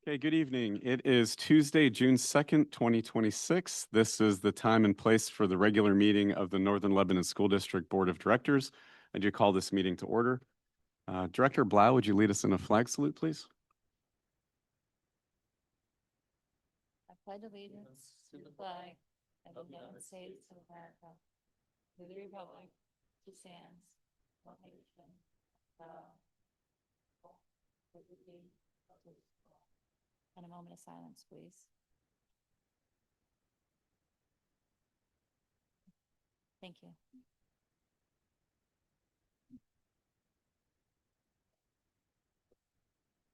Okay, good evening. It is Tuesday, June 2nd, 2026. This is the time and place for the regular meeting of the Northern Lebanon School District Board of Directors. I do call this meeting to order. Director Blau, would you lead us in a flag salute, please? I pledge allegiance to the flag of the United States of America, to the republic, which stands one nation, and a moment of silence, please. Thank you.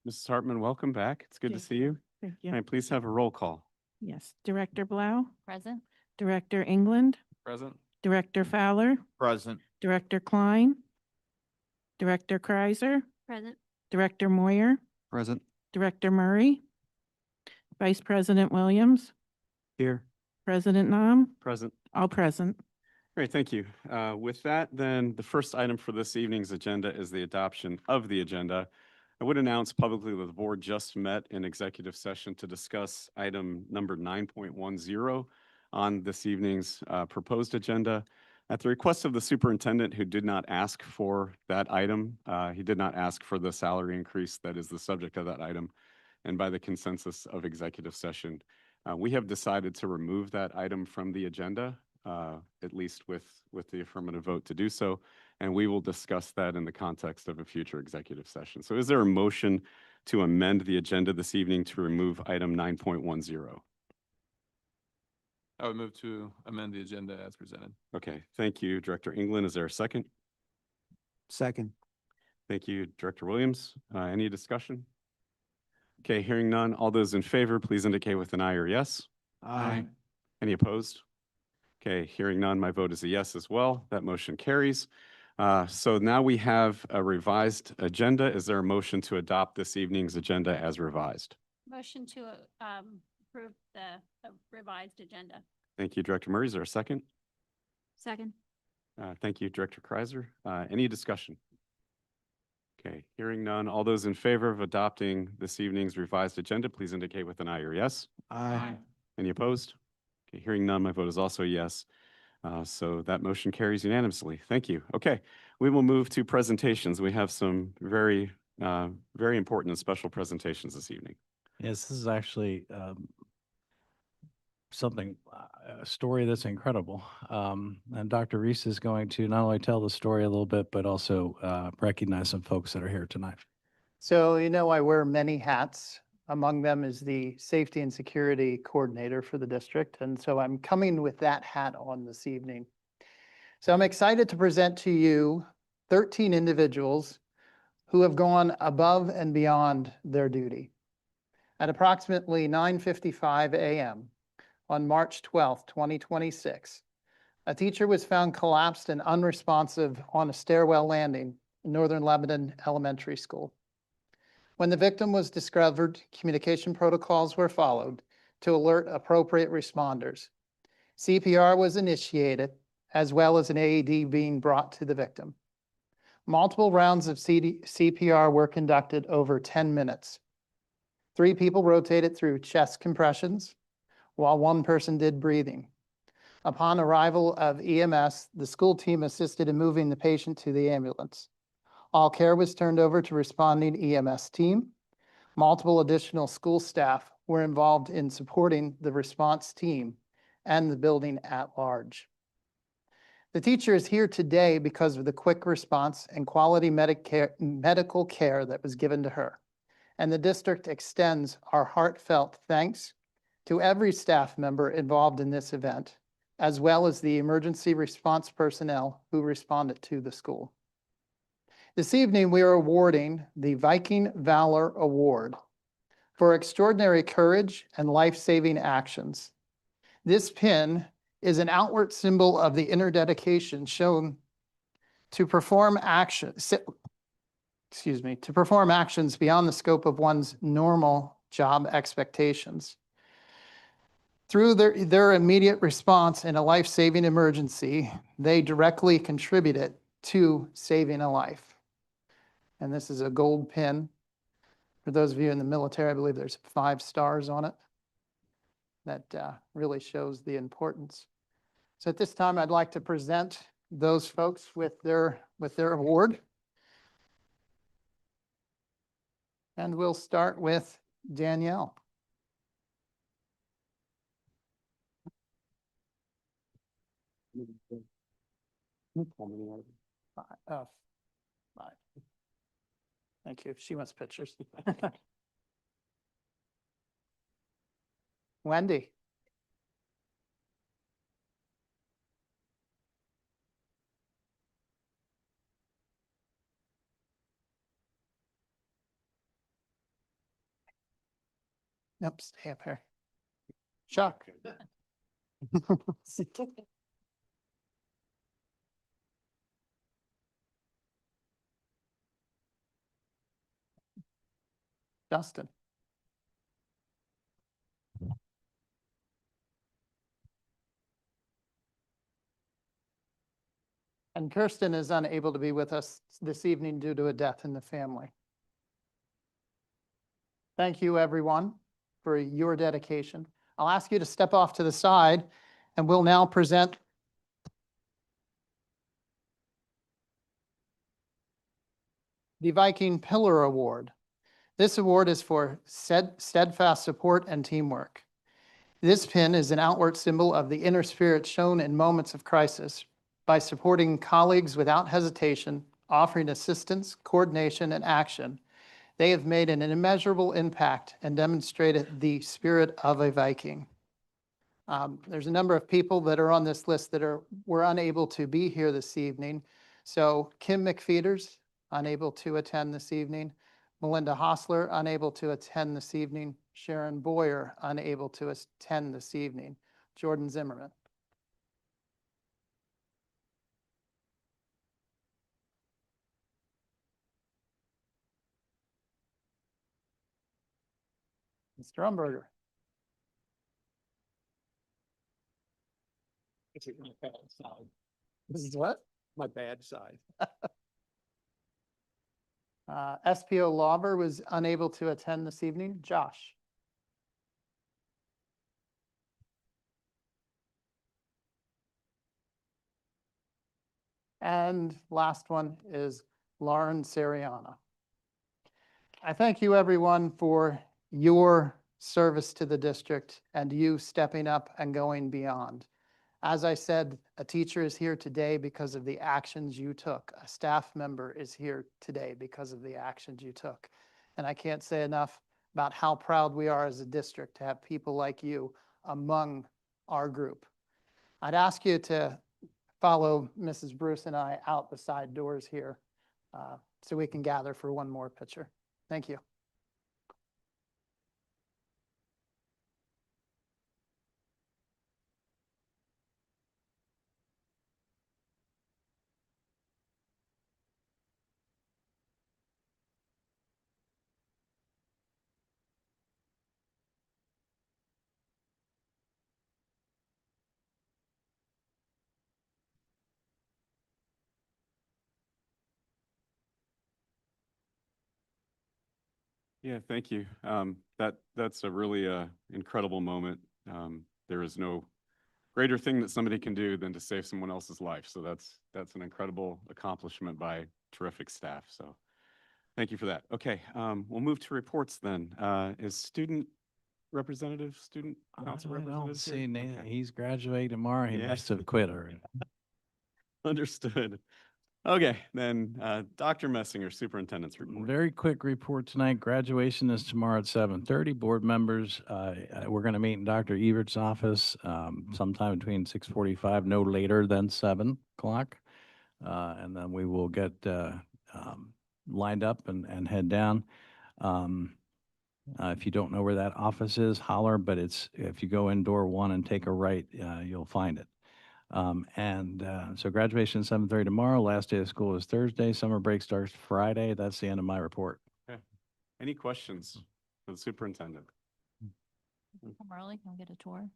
Mrs. Hartman, welcome back. It's good to see you. Thank Can you. I please have a roll call? Yes. Director Blau, Present? Director England, Present. Director Fowler, Present. Director Klein, Director Kreiser, Present. Director Moyer, Present. Director Murray, Vice President Williams, Here. President Nam, Present. all present. Great, thank you. With that, then, the first item for this evening's agenda is the adoption of the agenda. I would announce publicly that the board just met in executive session to discuss item number 9.10 on this evening's proposed agenda. At the request of the superintendent, who did not ask for that item, he did not ask for the salary increase that is the subject of that item, and by the consensus of executive session, we have decided to remove that item from the agenda, at least with the affirmative vote to do so. And we will discuss that in the context of a future executive session. So is there a motion to amend the agenda this evening to remove item 9.10? I would move to amend the agenda as presented. Okay, thank you, Director England. Is there a second? Second. Thank you, Director Williams. Any discussion? Okay, hearing none. All those in favor, please indicate with an aye or yes. Aye. Any opposed? Okay, hearing none, my vote is a yes as well. That motion carries. So now we have a revised agenda. Is there a motion to adopt this evening's agenda as revised? Motion to approve the revised agenda. Thank you, Director Murray. Is there a second? Second. Thank you, Director Kreiser. Any discussion? Okay, hearing none. All those in favor of adopting this evening's revised agenda, please indicate with an aye or yes. Aye. Any opposed? Okay, hearing none, my vote is also yes. So that motion carries unanimously. Thank you. Okay, we will move to presentations. We have some very important and special presentations this evening. Yes, this is actually a story that's incredible. And Dr. Reese is going to not only tell the story a little bit, but also recognize some folks that are here tonight. So, I wear many hats. Among them is the safety and security coordinator for the district. And so I'm coming with that hat on this evening. So I'm excited to present to you 13 individuals who have gone above and beyond their duty. At approximately 9:55 a.m. on March 12th, 2026, a teacher was found collapsed and unresponsive on a stairwell landing in Northern Lebanon Elementary School. When the victim was discovered, communication protocols were followed to alert appropriate responders. CPR was initiated, as well as an AED being brought to the victim. Multiple rounds of CPR were conducted over 10 minutes. 3 people rotated through chest compressions, while 1 person did breathing. Upon arrival of EMS, the school team assisted in moving the patient to the ambulance. All care was turned over to responding EMS team. Multiple additional school staff were involved in supporting the response team and the building at large. The teacher is here today because of the quick response and quality medical care that was given to her. And the district extends our heartfelt thanks to every staff member involved in this event, as well as the emergency response personnel who responded to the school. This evening, we are awarding the Viking Valor Award for extraordinary courage and life-saving actions. This pin is an outward symbol of the inner dedication shown to perform actions beyond the scope of one's normal job expectations. Through their immediate response in a life-saving emergency, they directly contributed to saving a life. And this is a gold pin. For those of you in the military, I believe there's 5 stars on it. That really shows the importance. So at this time, I'd like to present those folks with their award. And we'll start with Danielle. Oh, 5. Thank you. She wants pictures. Wendy. Nope, stay up here. Chuck. Justin. And Kirsten is unable to be with us this evening due to a death in the family. Thank you, everyone, for your dedication. I'll ask you to step off to the side, and we'll now present the Viking Pillar Award. This award is for steadfast support and teamwork. This pin is an outward symbol of the inner spirit shown in moments of crisis by supporting colleagues without hesitation, offering assistance, coordination, and action. They have made an immeasurable impact and demonstrated the spirit of a Viking. There's a number of people that are on this list that were unable to be here this evening. So Kim McFeeters, unable to attend this evening. Melinda Hostler, unable to attend this evening. Sharon Boyer, unable to attend this evening. Jordan Zimmerman. Mr. Umberger. This is what? My bad side. SPO Lauber was unable to attend this evening. Josh. And last one is Lauren Seriana. I thank you, everyone, for your service to the district and you stepping up and going beyond. As I said, a teacher is here today because of the actions you took. A staff member is here today because of the actions you took. And I can't say enough about how proud we are as a district to have people like you among our group. I'd ask you to follow Mrs. Bruce and I out the side doors here so we can gather for one more picture. Thank you. Yeah, thank you. That's a really incredible moment. There is no greater thing that somebody can do than to save someone else's life. So that's an incredible accomplishment by terrific staff. So thank you for that. Okay, we'll move to reports then. Is student council I don't representative see here? Nathan. Okay. He's graduating tomorrow. He Yeah. must have quit already. Understood. Okay, then Dr. Messinger, superintendent's report. Very quick report tonight. Graduation is tomorrow at 7:30. Board members, we're going to meet in Dr. Evert's office sometime between 6:45, no later than 7 o'clock. And then we will get lined up and head down. If you don't know where that office is, holler, but if you go in door 1 and take a right, you'll find it. So graduation 7:30 tomorrow. Last day of school is Thursday. Summer break starts Friday. That's the end of my report. Any questions for the superintendent? Come early, come get a tour.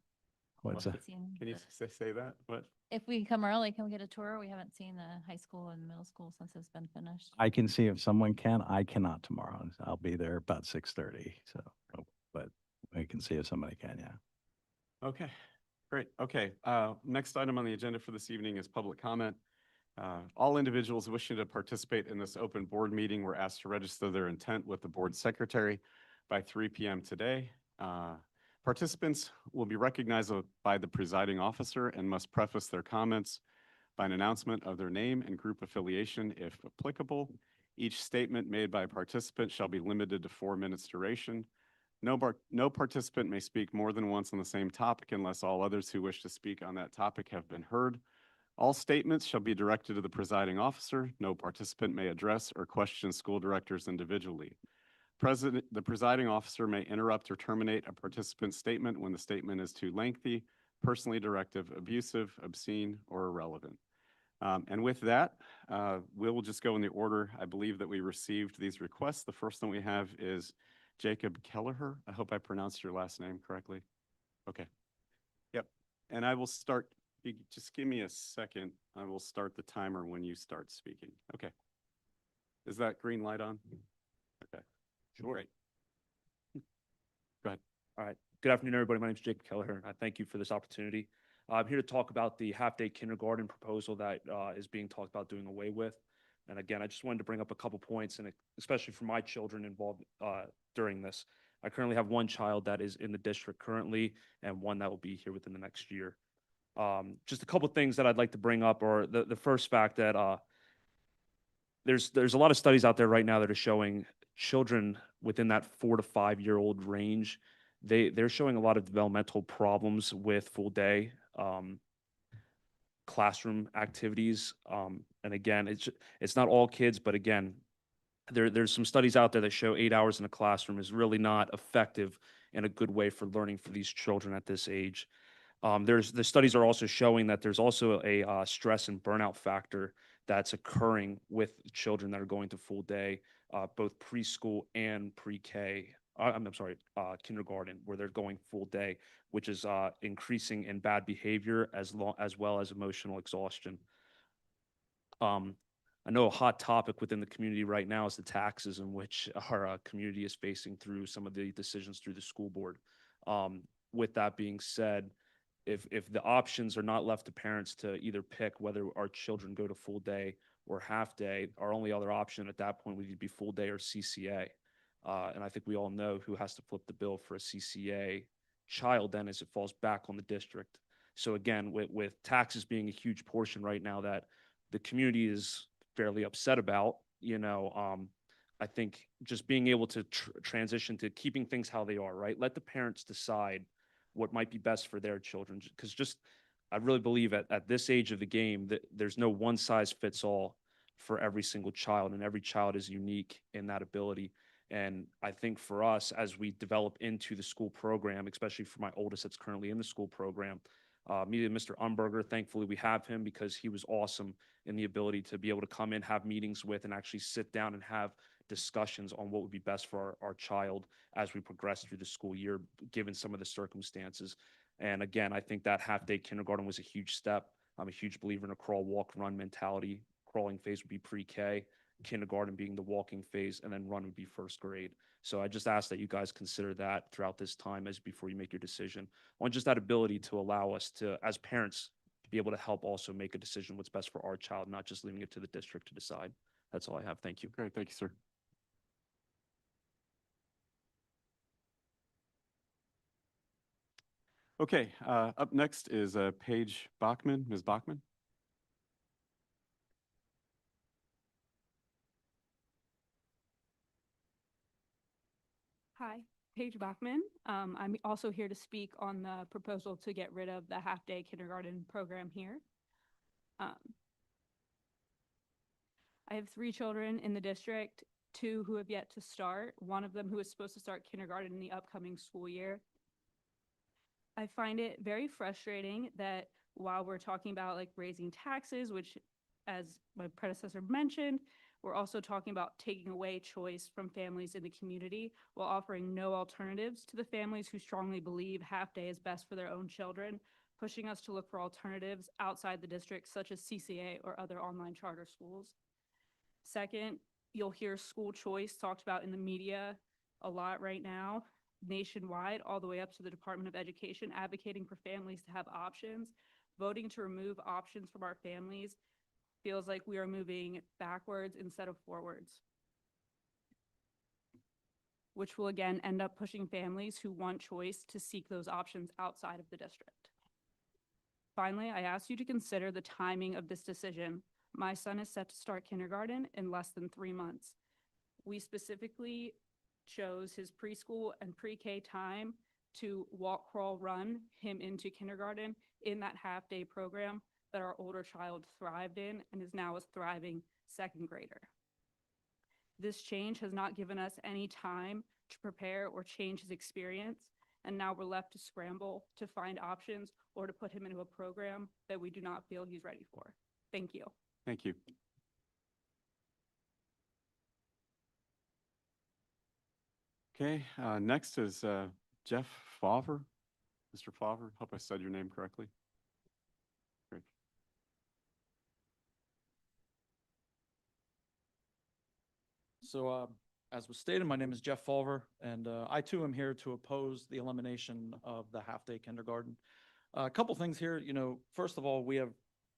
What's What? that? Seen Can you the- say that? What? If we come early, can we get a tour? We haven't seen the high school and middle school since it's been finished. I can see if someone can. I cannot tomorrow. I'll be there about 6:30. So, but I can see if somebody can, yeah. Okay, great. Okay, next item on the agenda for this evening is public comment. All individuals wishing to participate in this open board meeting were asked to register their intent with the board secretary by 3 p.m. today. Participants will be recognized by the presiding officer and must preface their comments by an announcement of their name and group affiliation if applicable. Each statement made by a participant shall be limited to 4 minutes duration. No participant may speak more than once on the same topic unless all others who wish to speak on that topic have been heard. All statements shall be directed to the presiding officer. No participant may address or question school directors individually. The presiding officer may interrupt or terminate a participant's statement when the statement is too lengthy, personally directive, abusive, obscene, or irrelevant. And with that, we'll just go in the order I believe that we received these requests. The first one we have is Jacob Kelleher. I hope I pronounced your last name correctly. Okay. Yep. And I will start, just give me a second. I will start the timer when you start speaking. Okay. Is that green light on? Okay. Great. Go ahead. All right. Good afternoon, everybody. My name is Jacob Kelleher. I thank you for this opportunity. I'm here to talk about the half-day kindergarten proposal that is being talked about doing away with. And again, I just wanted to bring up a couple points, and especially for my children involved during this. I currently have one child that is in the district currently, and one that will be here within the next year. Just a couple things that I'd like to bring up, or the first fact that there's a lot of studies out there right now that are showing children within that 4 to 5 year old range, they're showing a lot of developmental problems with full day classroom activities. And again, it's not all kids, but again, there's some studies out there that show 8 hours in a classroom is really not effective in a good way for learning for these children at this age. The studies are also showing that there's also a stress and burnout factor that's occurring with children that are going to full day, both preschool and pre-K. I'm sorry, kindergarten, where they're going full day, which is increasing in bad behavior as well as emotional exhaustion. I know a hot topic within the community right now is the taxes in which our community is facing through some of the decisions through the school board. With that being said, if the options are not left to parents to either pick whether our children go to full day or half day, our only other option at that point would be full day or CCA. And I think we all know who has to flip the bill for a CCA child then as it falls back on the district. So again, with taxes being a huge portion right now that the community is fairly upset about, I think just being able to transition to keeping things how they are, right? Let the parents decide what might be best for their children. Because I really believe at this age of the game that there's no one size fits all for every single child, and every child is unique in that ability. And I think for us, as we develop into the school program, especially for my oldest that's currently in the school program, me and Mr. Umberger, thankfully we have him because he was awesome in the ability to be able to come in, have meetings with, and actually sit down and have discussions on what would be best for our child as we progress through the school year, given some of the circumstances. And again, I think that half-day kindergarten was a huge step. I'm a huge believer in a crawl, walk, run mentality. Crawling phase would be pre-K, kindergarten being the walking phase, and then run would be first grade. So I just ask that you guys consider that throughout this time as before you make your decision on just that ability to allow us to, as parents, be able to help also make a decision what's best for our child, not just leaving it to the district to decide. That's all I have. Thank you. Great, thank you, sir. Okay, up next is Paige Bachman. Ms. Bachman? Hi, Paige Bachman. I'm also here to speak on the proposal to get rid of the half-day kindergarten program here. I have 3 children in the district, 2 who have yet to start, one of them who is supposed to start kindergarten in the upcoming school year. I find it very frustrating that while we're talking about like raising taxes, which as my predecessor mentioned, We're also talking about taking away choice from families in the community while offering no alternatives to the families who strongly believe half-day is best for their own children, pushing us to look for alternatives outside the district, such as CCA or other online charter schools. Second, you'll hear school choice talked about in the media a lot right now, nationwide, all the way up to the Department of Education, advocating for families to have options. Voting to remove options from our families feels like we are moving backwards instead of forwards, which will again end up pushing families who want choice to seek those options outside of the district. Finally, I ask you to consider the timing of this decision. My son is set to start kindergarten in less than 3 months. We specifically chose his preschool and pre-K time to walk, crawl, run him into kindergarten in that half-day program that our older child thrived in and is now a thriving second grader. This change has not given us any time to prepare or change his experience, and now we're left to scramble to find options or to put him into a program that we do not feel he's ready for. Thank you. Thank you. Okay, next is Jeff Favre. Mr. Favre, hope I said your name correctly. Great. So, as was stated, my name is Jeff Fulver, and I too am here to oppose the elimination of the half-day kindergarten. A couple things here, first of all,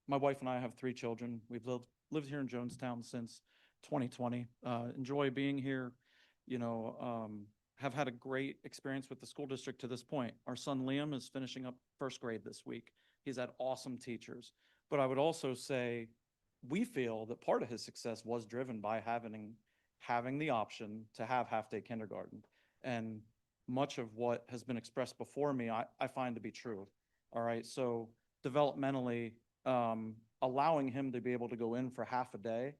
my wife and I have 3 children. We've lived here in Jonestown since 2020. Enjoy being here, have had a great experience with the school district to this point. Our son Liam is finishing up 1st grade this week. He's had awesome teachers. But I would also say we feel that part of his success was driven by having the option to have half-day kindergarten. And much of what has been expressed before me, I find to be true. All right, so developmentally, allowing him to be able to go in for half a day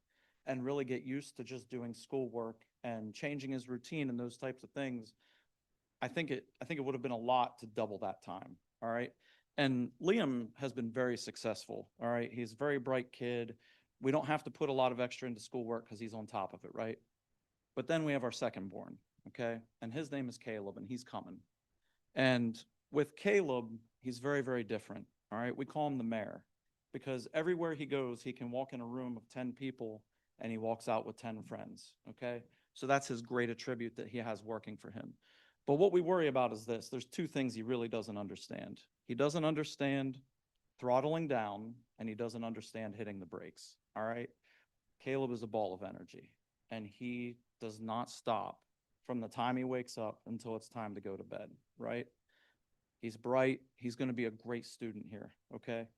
and really get used to just doing schoolwork and changing his routine and those types of things, I think it would have been a lot to double that time. All right. And Liam has been very successful. All right. He's a very bright kid. We don't have to put a lot of extra into schoolwork because he's on top of it. Right. But then we have our second born. Okay. And his name is Caleb, and he's coming. And with Caleb, he's very, very different. All right. We call him the mayor because everywhere he goes, he can walk in a room of 10 people and he walks out with 10 friends. Okay. So that's his great attribute that he has working for him. But what we worry about is this. There's 2 things he really doesn't understand. He doesn't understand throttling down, and he doesn't understand hitting the brakes. All right. Caleb is a ball of energy, and he does not stop from the time he wakes up until it's time to go to bed. Right. He's bright. He's going to be a great student here. Okay.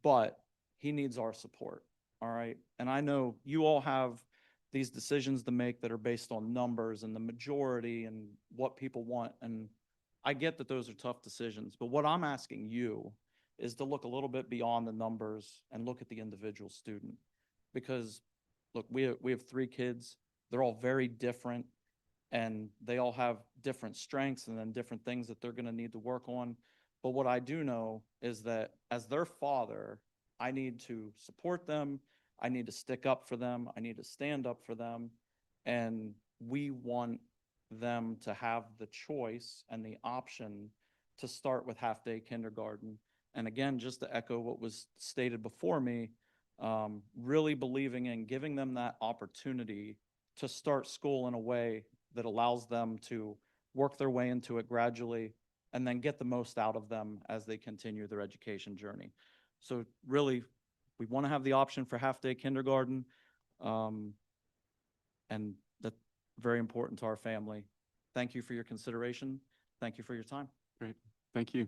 But he needs our support. All right. And I know you all have these decisions to make that are based on numbers and the majority and what people want. And I get that those are tough decisions, but what I'm asking you is to look a little bit beyond the numbers and look at the individual student. Because look, we have 3 kids. They're all very different, and they all have different strengths and then different things that they're going to need to work on. But what I do know is that as their father, I need to support them. I need to stick up for them. I need to stand up for them. And we want them to have the choice and the option to start with half-day kindergarten. And again, just to echo what was stated before me, really believing in giving them that opportunity to start school in a way that allows them to work their way into it gradually and then get the most out of them as they continue their education journey. So really, we want to have the option for half-day kindergarten, and that's very important to our family. Thank you for your consideration. Thank you for your time. Great. Thank you.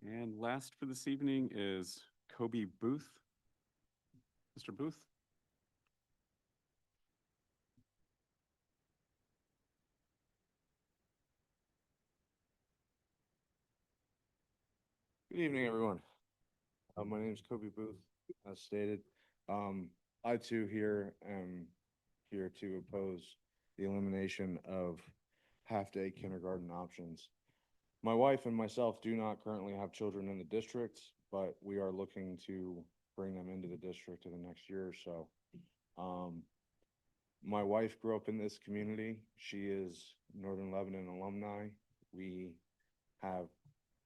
And last for this evening is Kobe Booth. Mr. Booth? Good evening, everyone. My name is Kobe Booth, as stated. I too am here to oppose the elimination of half-day kindergarten options. My wife and myself do not currently have children in the district, but we are looking to bring them into the district in the next year or so. My wife grew up in this community. She is Northern Lebanon alumni. We have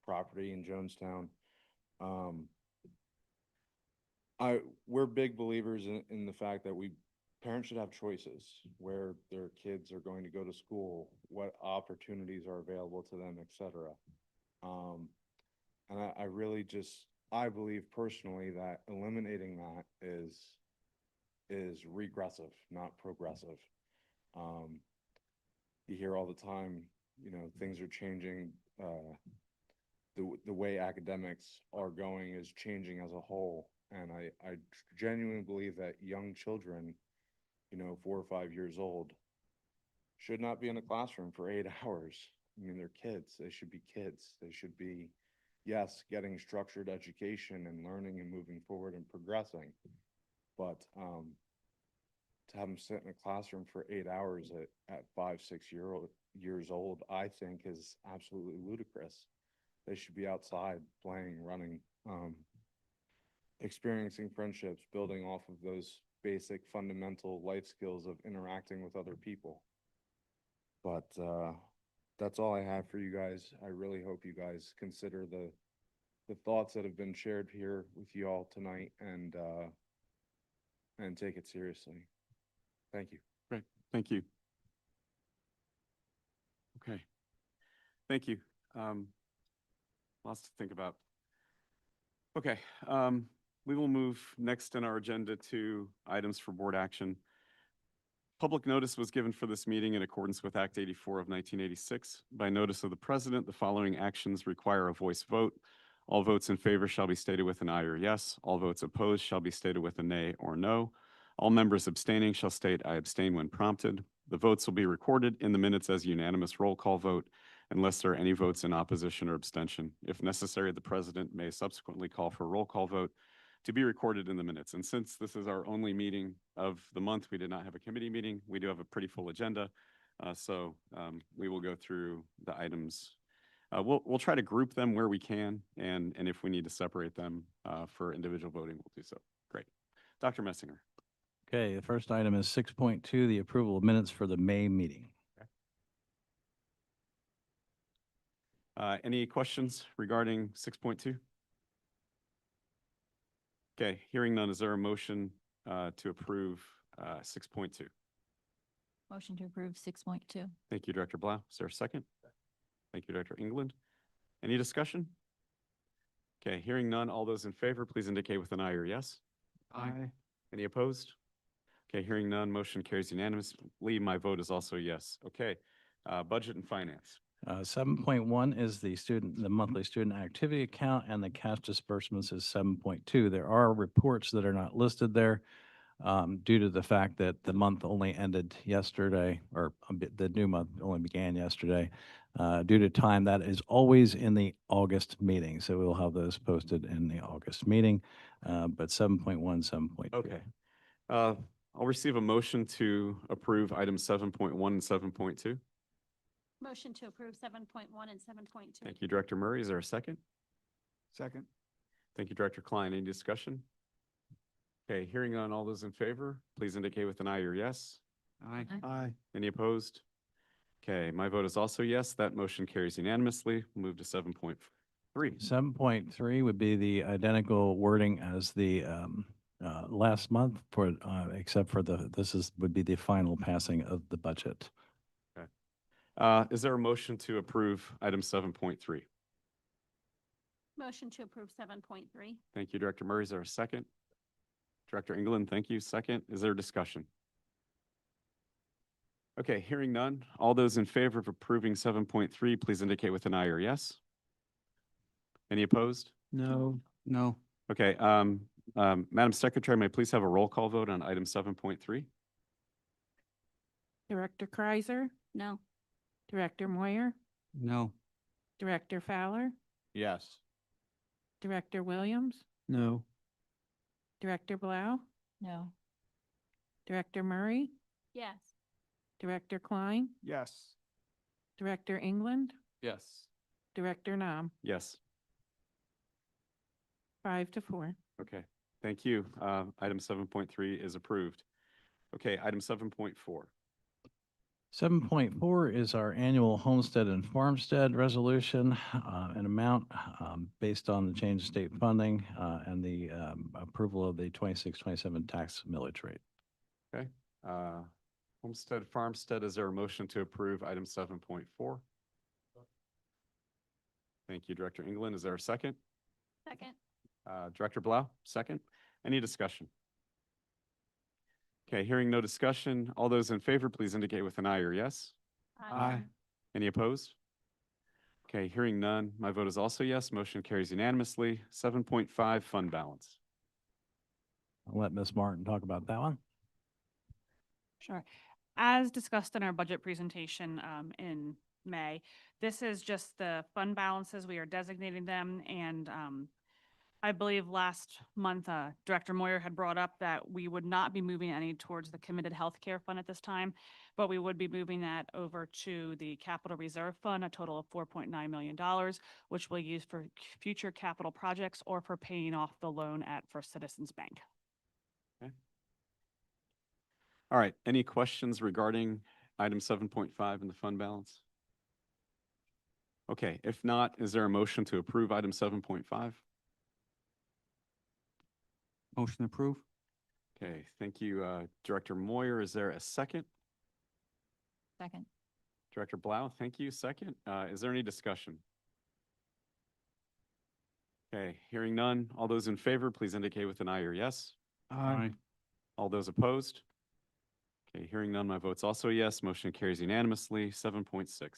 property in Jonestown. We're big believers in the fact that parents should have choices where their kids are going to go to school, what opportunities are available to them, et cetera. And I really I believe personally that eliminating that is regressive, not progressive. You hear all the time, things are changing. The way academics are going is changing as a whole. And I genuinely believe that young children, 4 or 5 years old, should not be in a classroom for 8 hours. I mean, they're kids. They should be kids. They should be, yes, getting structured education and learning and moving forward and progressing. But to have them sit in a classroom for 8 hours at 5, 6 years old, I think is absolutely ludicrous. They should be outside playing, running, experiencing friendships, building off of those basic fundamental life skills of interacting with other people. But that's all I have for you guys. I really hope you guys consider the thoughts that have been shared here with you all tonight and take it seriously. Thank you. Great, thank you. Okay, thank you. Lots to think about. Okay, we will move next in our agenda to items for board action. Public notice was given for this meeting in accordance with Act 84 of 1986. By notice of the president, the following actions require a voice vote. All votes in favor shall be stated with an aye or yes. All votes opposed shall be stated with a nay or no. All members abstaining shall state I abstain when prompted. The votes will be recorded in the minutes as unanimous roll call vote unless there are any votes in opposition or abstention. If necessary, the president may subsequently call for a roll call vote to be recorded in the minutes. And since this is our only meeting of the month, we did not have a committee meeting. We do have a pretty full agenda. So we will go through the items. We'll try to group them where we can, and if we need to separate them for individual voting, we'll do so. Great. Dr. Messinger. Okay, the first item is 6.2, the approval of minutes for the May meeting. Any questions regarding 6.2? Okay, hearing none, is there a motion to approve 6.2? Motion to approve 6.2. Thank you, Director Blau. Is there a second? Thank you, Director England. Any discussion? Okay, hearing none, all those in favor, please indicate with an aye or yes. Aye. Any opposed? Okay, hearing none, motion carries unanimously. My vote is also yes. Okay, budget and finance. 7.1 is the monthly student activity account, and the cash disbursements is 7.2. There are reports that are not listed there due to the fact that the month only ended yesterday, or the new month only began yesterday. Due to time, that is always in the August meeting, so we'll have those posted in the August meeting. But 7.1, 7.2. Okay. I'll receive a motion to approve items 7.1 and 7.2. Motion to approve 7.1 and 7.2. Thank you, Director Murray. Is there a second? Second. Thank you, Director Klein. Any discussion? Okay, hearing none, all those in favor, please indicate with an aye or yes. Aye. Aye. Aye. Any opposed? Okay, my vote is also yes. That motion carries unanimously. We'll move to 7.3. 7.3 would be the identical wording as the last month for, except for would be the final passing of the budget. Is there a motion to approve item 7.3? Motion to approve 7.3. Thank you, Director Murray. Is there a second? Director England, thank you. Second. Is there discussion? Okay, hearing none. All those in favor of approving 7.3, please indicate with an aye or yes. Any opposed? No. No. Okay, Madam Secretary, may I please have a roll call vote on item 7.3? Director Kreiser, No. Director Moyer, No. Director Fowler, Yes. Director Williams, No. Director Blau, No. Director Murray, Yes. Director Klein, Yes. Director England, Yes. Director Nam, Yes. 5 to 4. Okay, Thank you. Item 7.3 is approved. Okay, item 7.4. 7.4 is our annual homestead and farmstead resolution, an amount based on the change in state funding and the approval of the 26-27 tax millage rate. Okay. Homestead, farmstead, is there a motion to approve item 7.4? Thank you, Director England. Is there a second? Second. Director Blau, second. Any discussion? Okay, hearing no discussion, all those in favor, please indicate with an aye or yes. Aye. Any opposed? Okay, hearing none, my vote is also yes. Motion carries unanimously. 7.5, fund balance. I'll let Ms. Martin talk about that one. Sure. As discussed in our budget presentation in May, this is just the fund balances. We are designating them. And I believe last month, Director Moyer had brought up that we would not be moving any towards the committed healthcare fund at this time, but we would be moving that over to the capital reserve fund, a total of $4.9 million, which we'll use for future capital projects or for paying off the loan at First Citizens Bank. All right, any questions regarding item 7.5 in the fund balance? Okay, if not, is there a motion to approve item 7.5? Motion approved. Okay, thank you, Director Moyer. Is there a second? Second. Director Blau, thank you. Second. Is there any discussion? Okay, hearing none. All those in favor, please indicate with an aye or yes. Aye. All those opposed? Okay, hearing none, my vote's also yes. Motion carries unanimously. 7.6.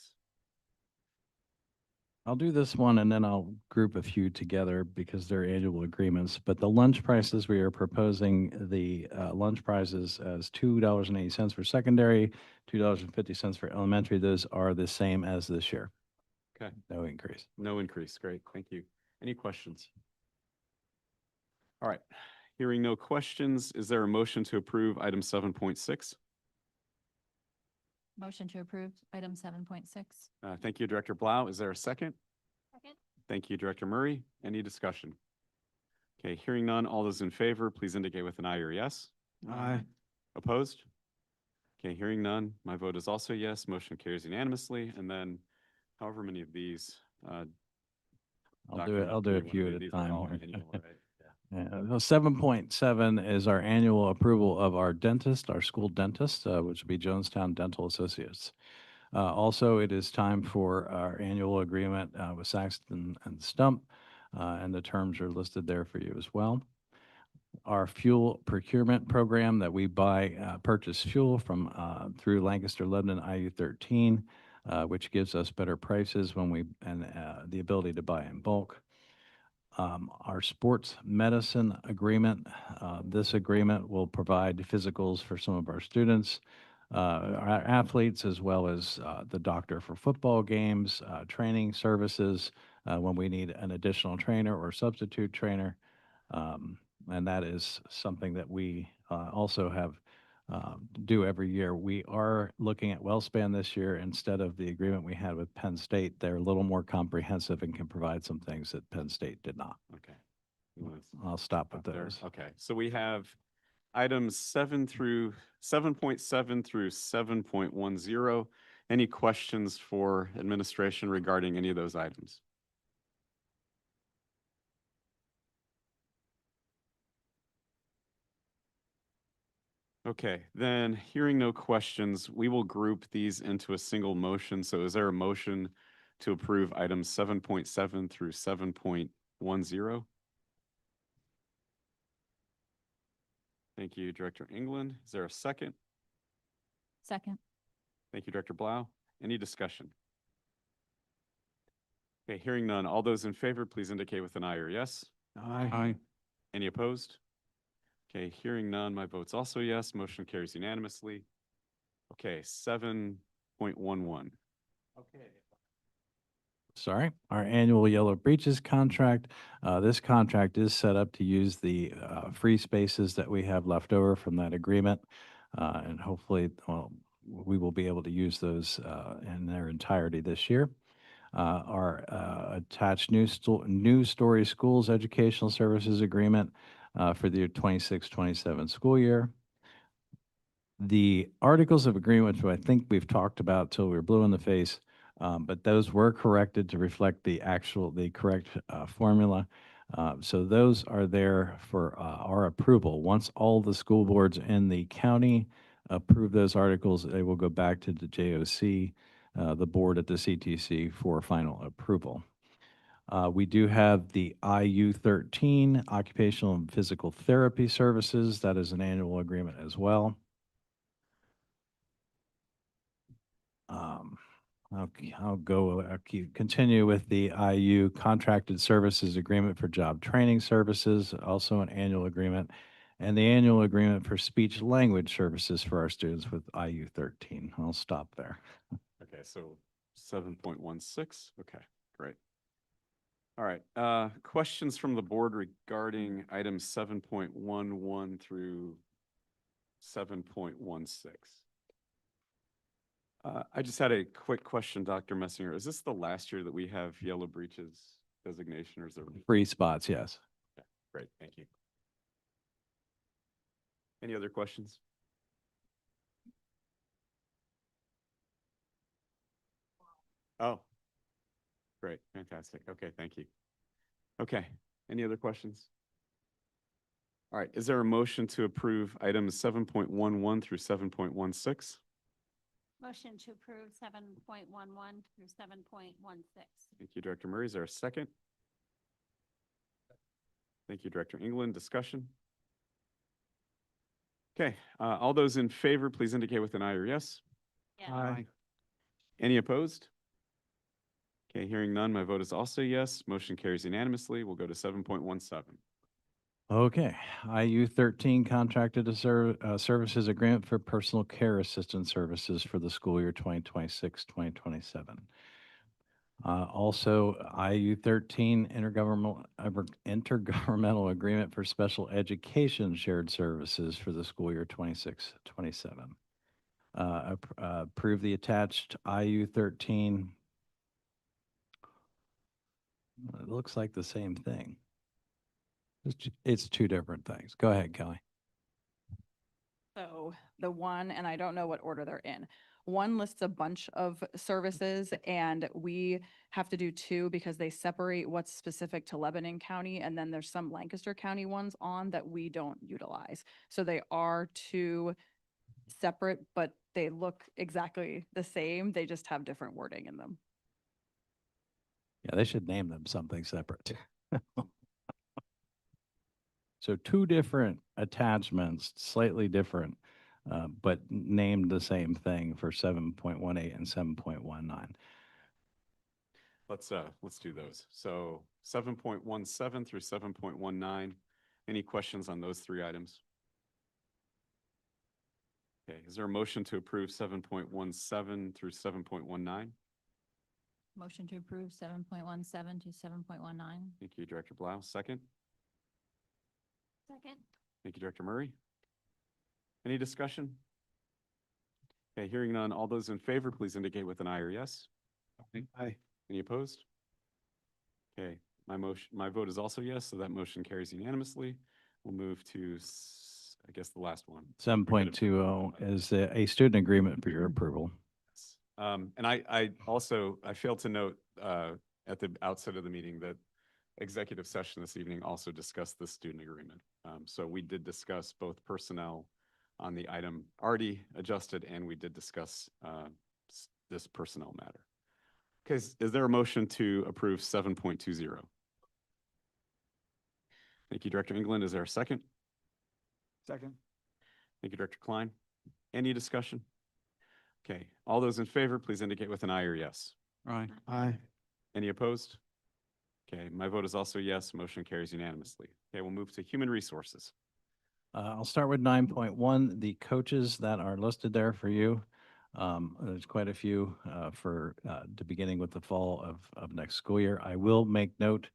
I'll do this one and then I'll group a few together because they're annual agreements. But the lunch prices, we are proposing the lunch prices as $2.80 for secondary, $2.50 for elementary. Those are the same as this year. Okay, No increase. no increase. Great, thank you. Any questions? All right, hearing no questions, is there a motion to approve item 7.6? Motion to approve item 7.6. Thank you, Director Blau. Is there a second? Second. Thank you, Director Murray. Any discussion? Okay, hearing none. All those in favor, please indicate with an aye or yes. Aye. Opposed? Okay, hearing none. My vote is also yes. Motion carries unanimously. And then however many of these. I'll do a few at a time. All here. annual, right? Yeah. Yeah, 7.7 is our annual approval of our dentist, our school dentist, which would be Jonestown Dental Associates. Also, it is time for our annual agreement with Saxton and Stump, and the terms are listed there for you as well. Our fuel procurement program that we purchase fuel from through Lancaster Lebanon IU-13, which gives us better prices and the ability to buy in bulk. Our sports medicine agreement, this agreement will provide physicals for some of our students, our athletes, as well as the doctor for football games, training services when we need an additional trainer or substitute trainer. And that is something that we also have do every year. We are looking at WellSpan this year instead of the agreement we had with Penn State. They're a little more comprehensive and can provide some things that Penn State did not. Okay. You wanna I'll stop with there? those. Okay, so we have items 7.7 through 7.10. Any questions for administration regarding any of those items? Okay, then hearing no questions, we will group these into a single motion. So is there a motion to approve items 7.7 through 7.10? Thank you, Director England. Is there a second? Second. Thank you, Director Blau. Any discussion? Okay, hearing none. All those in favor, please indicate with an aye or yes. Aye. Any opposed? Okay, hearing none. My vote's also yes. Motion carries unanimously. Okay, 7.11. Okay. Sorry, our annual Yellow Breaches contract. This contract is set up to use the free spaces that we have left over from that agreement. And hopefully, we will be able to use those in their entirety this year. Our attached News Story Schools Educational Services Agreement. for the 26-27 school year. The articles of agreement, which I think we've talked about till we were blue in the face, but those were corrected to reflect the correct formula. So those are there for our approval. Once all the school boards in the county approve those articles, they will go back to the JOC, the board at the CTC, for final approval. We do have the IU-13 Occupational and Physical Therapy Services. That is an annual agreement as well. Continue with the IU Contracted Services Agreement for Job Training Services, also an annual agreement, and the annual agreement for speech language services for our students with IU-13. I'll stop there. Okay, so 7.16, okay, great. All right, questions from the board regarding items 7.11 through 7.16? I just had a quick question, Dr. Messinger. Is this the last year that we have yellow breaches designation, or is there? Free spots, yes. Okay, great, thank you. Any other questions? Oh, great, fantastic. Okay, thank you. Okay, any other questions? All right, is there a motion to approve items 7.11 through 7.16? Motion to approve 7.11 through 7.16. Thank you, Director Murray. Is there a second? Thank you, Director England. Discussion? Okay, all those in favor, please indicate with an aye or yes. Yes. Aye. Any opposed? Okay, hearing none, my vote is also yes. Motion carries unanimously. We'll go to 7.17. Okay, IU-13 Contracted Services Agreement for Personal Care Assistant Services for the school year 2026-2027. Also, IU-13 Intergovernmental Agreement for Special Education Shared Services for the school year 26-27. Approve the attached IU-13. It looks like the same thing. It's two different things. Go ahead, Kelly. So the one, and I don't know what order they're in. One lists a bunch of services and we have to do two because they separate what's specific to Lebanon County. And then there's some Lancaster County ones on that we don't utilize. So they are two separate, but they look exactly the same. They just have different wording in them. Yeah, they should name them something separate. So two different attachments, slightly different, but named the same thing for 7.18 and 7.19. Let's do those. So 7.17 through 7.19. Any questions on those three items? Okay, is there a motion to approve 7.17 through 7.19? Motion to approve 7.17 to 7.19. Thank you, Director Blau. Second? Second. Thank you, Director Murray. Any discussion? Okay, hearing none, all those in favor, please indicate with an aye or yes. Aye. Any opposed? Okay, my vote is also yes, so that motion carries unanimously. We'll move to, I guess, the last one. 7.20 is a student agreement for your approval. And I failed to note at the outset of the meeting that executive session this evening also discussed the student agreement. So we did discuss both personnel on the item already adjusted, and we did discuss this personnel matter. Okay, is there a motion to approve 7.20? Thank you, Director England. Is there a second? Second. Thank you, Director Klein. Any discussion? Okay, all those in favor, please indicate with an aye or yes. Aye. Aye. Any opposed? Okay, my vote is also yes. Motion carries unanimously. Okay, we'll move to human resources. I'll start with 9.1, the coaches that are listed there for you. There's quite a few for the beginning with the fall of next school year. I will make note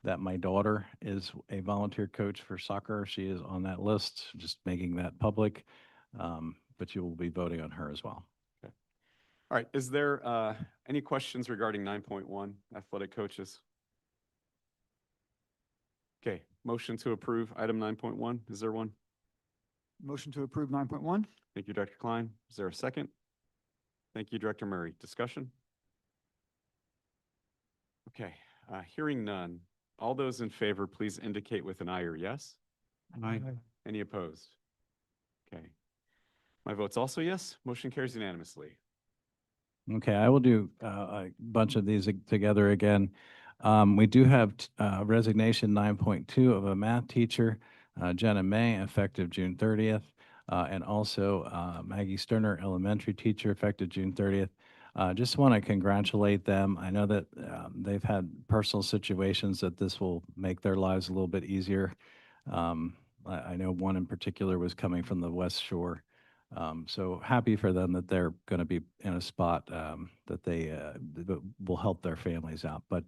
that my daughter is a volunteer coach for soccer. She is on that list, just making that public. But you will be voting on her as well. Okay. All right, is there any questions regarding 9.1 athletic coaches? Okay, motion to approve item 9.1. Is there one? Motion to approve 9.1? Thank you, Dr. Klein. Is there a second? Thank you, Director Murray. Discussion? Okay, hearing none. All those in favor, please indicate with an aye or yes. Aye. Any opposed? Okay. My vote's also yes. Motion carries unanimously. Okay, I will do a bunch of these together again. We do have resignation 9.2 of a math teacher, Jenna May, effective June 30th, and also Maggie Sterner, elementary teacher, effective June 30th. Just want to congratulate them. I know that they've had personal situations that this will make their lives a little bit easier. I know one in particular was coming from the West Shore. So happy for them that they're going to be in a spot that they that will help their families out. But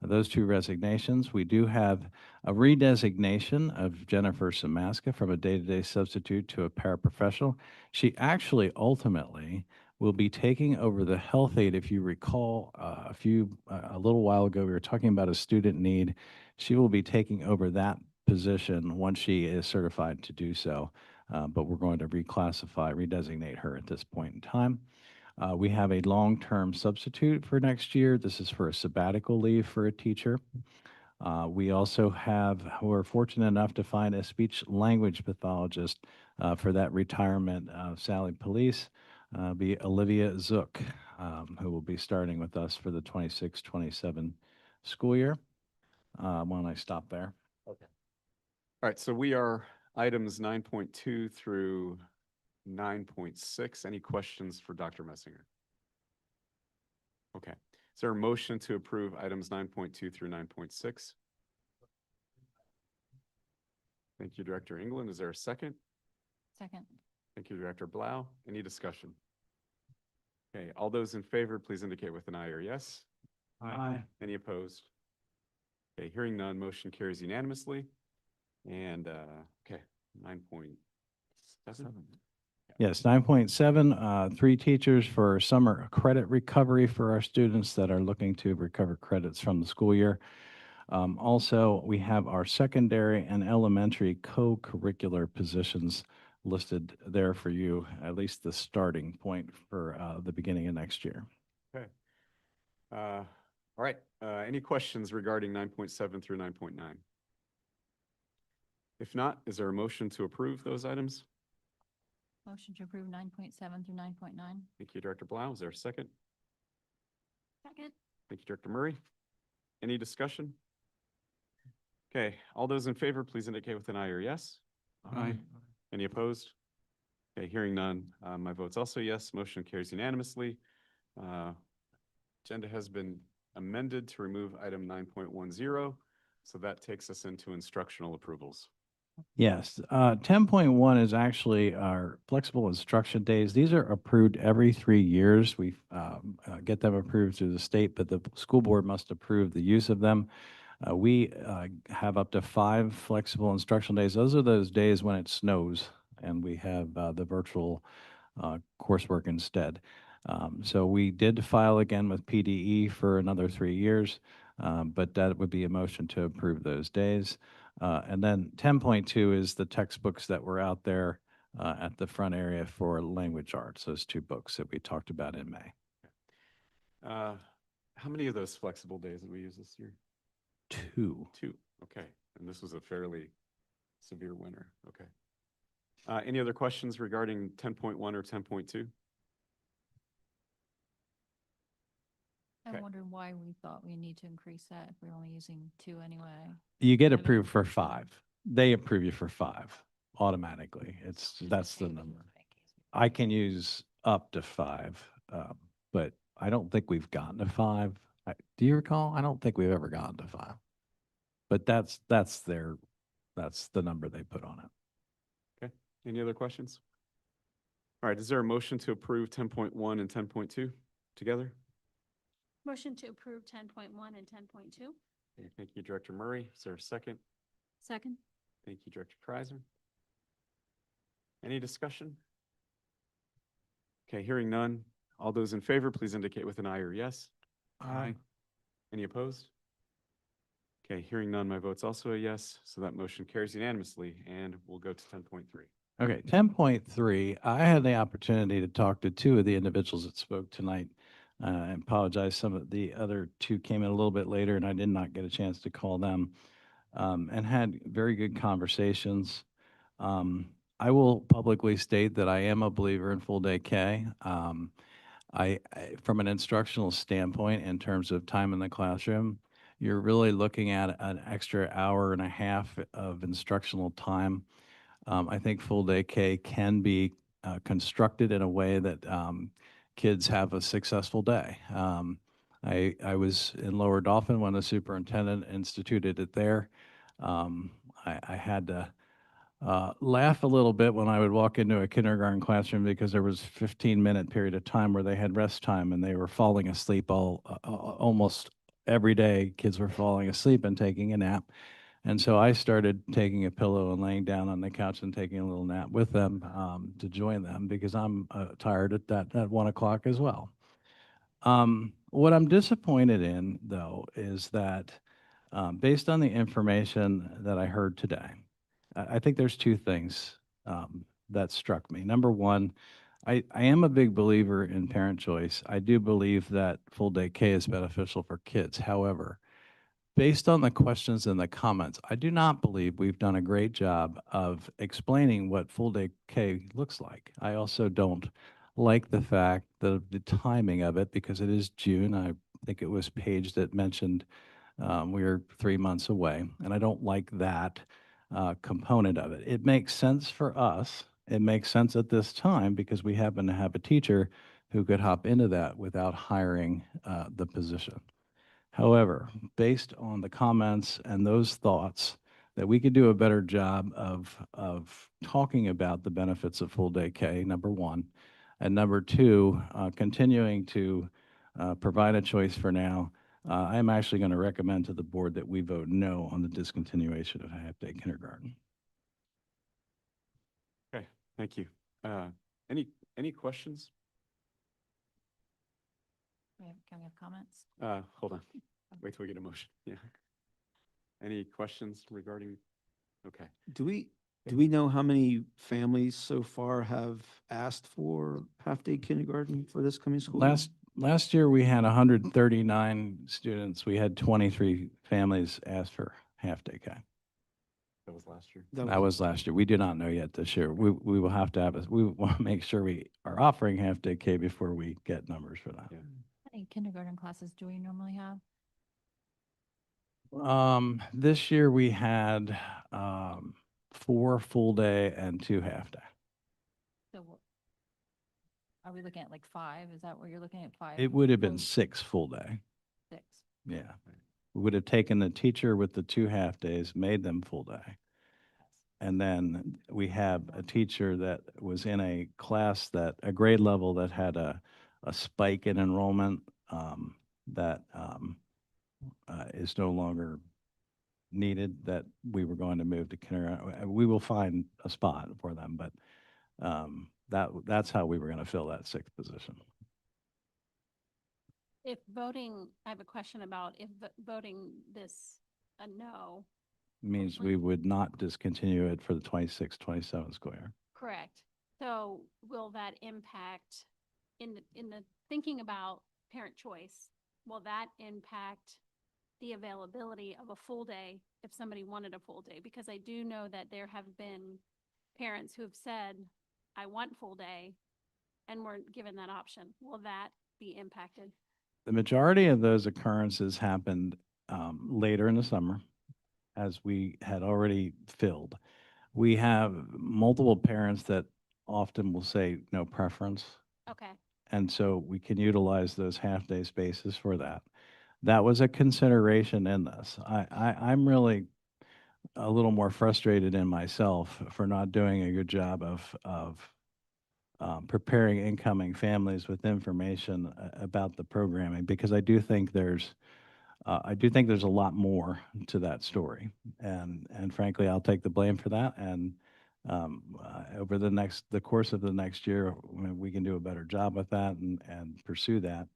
those two resignations, we do have a redesignation of Jennifer Samaska from a day-to-day substitute to a paraprofessional. She actually ultimately will be taking over the health aide. If you recall, a little while ago, we were talking about a student need. She will be taking over that position once she is certified to do so. But we're going to redesignate her at this point in time. We have a long-term substitute for next year. This is for a sabbatical leave for a teacher. We also we're fortunate enough to find a speech language pathologist for that retirement Sally Police, be Olivia Zook, who will be starting with us for the 26-27 school year. Why don't I stop there? Okay. All right, so we are items 9.2 through 9.6. Any questions for Dr. Messinger? Okay. Is there a motion to approve items 9.2 through 9.6? Thank you, Director England. Is there a second? Second. Thank you, Director Blau. Any discussion? Okay, all those in favor, please indicate with an aye or yes. Aye. Any opposed? Okay, hearing none, motion carries unanimously. And, okay, 9.7. Yes, 9.7, 3 teachers for summer credit recovery for our students that are looking to recover credits from the school year. Also, we have our secondary and elementary co-curricular positions listed there for you, at least the starting point for the beginning of next year. Okay. All right, any questions regarding 9.7 through 9.9? If not, is there a motion to approve those items? Motion to approve 9.7 through 9.9. Thank you, Director Blau. Is there a second? Second. Thank you, Director Murray. Any discussion? Okay, all those in favor, please indicate with an aye or yes. Aye. Any opposed? Okay, hearing none, my vote's also yes. Motion carries unanimously. Agenda has been amended to remove item 9.10, so that takes us into instructional approvals. Yes, 10.1 is actually our flexible instruction days. These are approved every 3 years. We get them approved through the state, but the school board must approve the use of them. We have up to 5 flexible instructional days. Those are those days when it snows and we have the virtual coursework instead. So we did file again with PDE for another 3 years, but that would be a motion to approve those days. And then 10.2 is the textbooks that were out there at the front area for language arts, those 2 books that we talked about in May. How many of those flexible days did we use this year? 2. 2, okay. And this was a fairly severe winter, okay. Any other questions regarding 10.1 or 10.2? Okay. I'm wondering why we thought we need to increase that if we're only using 2 anyway. You get Seven. approved for 5. They approve you for 5 automatically. Just That's the same number. in case we- I can use up to 5, but I don't think we've gotten to 5. Do you recall? I don't think we've ever gotten to 5. But that's the number they put on it. Okay, any other questions? All right, is there a motion to approve 10.1 and 10.2 together? Motion to approve 10.1 and 10.2. Okay, thank you, Director Murray. Is there a second? Second. Thank you, Director Kreiser. Any discussion? Okay, hearing none. All those in favor, please indicate with an aye or yes. Aye. Any opposed? Okay, hearing none, my vote's also a yes, so that motion carries unanimously, and we'll go to 10.3. Okay, 10.3, I had the opportunity to talk to two of the individuals that spoke tonight. I apologize, some of the other two came in a little bit later, and I did not get a chance to call them, and had very good conversations. Um, I will publicly state that I am a believer in full-day K. From an instructional standpoint, in terms of time in the classroom, you're really looking at an extra hour and a half of instructional time. I think full day K can be constructed in a way that kids have a successful day. I was in Lower Dolphin when the superintendent instituted it there. I had to laugh a little bit when I would walk into a kindergarten classroom because there was 15-minute period of time where they had rest time and they were falling asleep almost every day. Kids were falling asleep and taking a nap. And so I started taking a pillow and laying down on the couch and taking a little nap with them to join them because I'm tired at 1 o'clock as well. What I'm disappointed in, though, is that based on the information that I heard today, I think there's two things that struck me. Number one, I am a big believer in parent choice. I do believe that full day K is beneficial for kids. However, based on the questions and the comments, I do not believe we've done a great job of explaining what full day K looks like. I also don't like the fact that the timing of it, because it is June. I think it was Paige that mentioned we are 3 months away, and I don't like that component of it. It makes sense for us. It makes sense at this time because we happen to have a teacher who could hop into that without hiring the position. However, based on the comments and those thoughts, that we could do a better job of talking about the benefits of full day K, number one, and number two, continuing to provide a choice for now. I'm actually going to recommend to the board that we vote no on the discontinuation of half-day kindergarten. Okay, thank you. Any questions? Can we have comments? Hold on. Wait till we get a motion. Yeah. Any questions regarding? Okay. Do we know how many families so far have asked for half-day kindergarten for this coming school year? Last year, we had 139 students. We had 23 families ask for half-day K. That was last year. That was last year. We do not know yet this year. We will have to have, we want to make sure we are offering half-day K before we get numbers for that. Yeah. How many kindergarten classes do we normally have? This year we had 4 full day and 2 half day. So are we looking at like 5? Is that what you're looking at, 5? It would have been full- 6 full day. 6. Yeah. We would have taken the teacher with the 2 half days, made them full day. And then we have a teacher that was in a class that, a grade level that had a spike in enrollment that is no longer needed, that we were going to move to kindergarten. We will find a spot for them, but that's how we were going to fill that 6th position. If voting, I have a question about if voting this a no, Means we would not discontinue it for the 26-27 school year. correct? So will that impact in the thinking about parent choice, will that impact the availability of a full day if somebody wanted a full day? Because I do know that there have been parents who have said, I want full day, and weren't given that option. Will that be impacted? The majority of those occurrences happened later in the summer, as we had already filled. We have multiple parents that often will say no preference. Okay, And so we can utilize those half-day spaces for that. That was a consideration in this. I'm really a little more frustrated in myself for not doing a good job of preparing incoming families with information about the programming, because I do think there's a lot more to that story, and frankly, I'll take the blame for that. And over the course of the next year, we can do a better job with that and pursue that.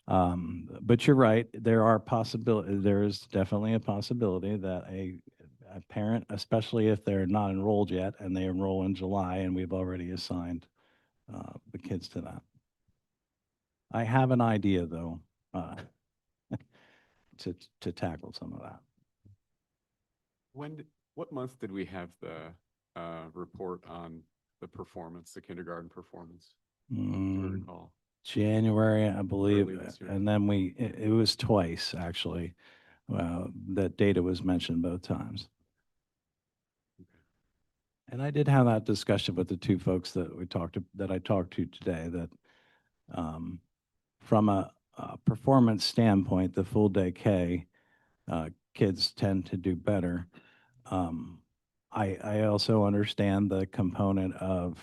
But you're right, there is definitely a possibility that a parent, especially if they're not enrolled yet and they enroll in July and we've already assigned the kids to that. I have an idea though, to tackle some of that. What month did we have the report on the performance, the kindergarten performance? Do you Mm, recall? January, I believe, Early this year. and then it was twice, actually. That data was mentioned both times. And I did have that discussion with the two folks that I talked to today, that from a performance standpoint, the full day K, kids tend to do better. I also understand the component of